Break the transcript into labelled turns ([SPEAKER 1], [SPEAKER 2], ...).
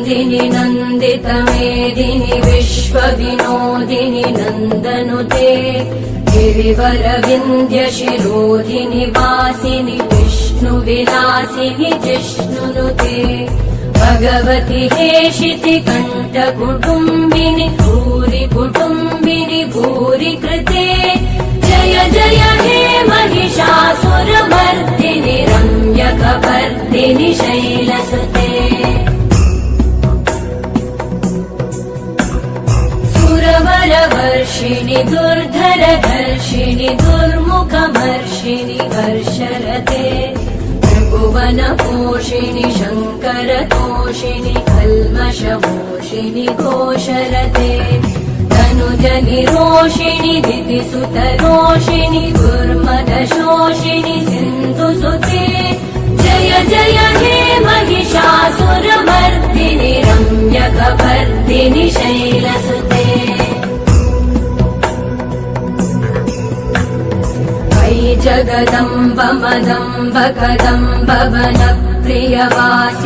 [SPEAKER 1] नन्दिनि नन्दितमेदिनि विश्वविनोदिनि नन्दनुते गिरिवरविन्द्यशिरोधिनि वासिनि विष्णुविलासिनि जिष्णुनुते भगवति हेशिति कण्ठकुटुम्बिनि भूरि कुटुम्बिनि भूरि कृते जय जय हे महिषासुरमर्दिनि रम्यकपर्दिनि शैलसुते सुरवरवर्षिणि दुर्धरधर्षिणि दुर्मुखमर्षिणि वर्षरते त्रिभुवनपोषिणि शङ्करतोषिणि कल्मषमोषिणि घोषरते तनुजनिरोषिणि दितिसुतरोषिणि दुर्मदशोषिणि सिन्धुसुते जय जय हे महिषासुरमर्दिनि रम्यकपर्दिनि शैलसुते जगदम्ब मदम्ब कदम्ब वनप्रियवासि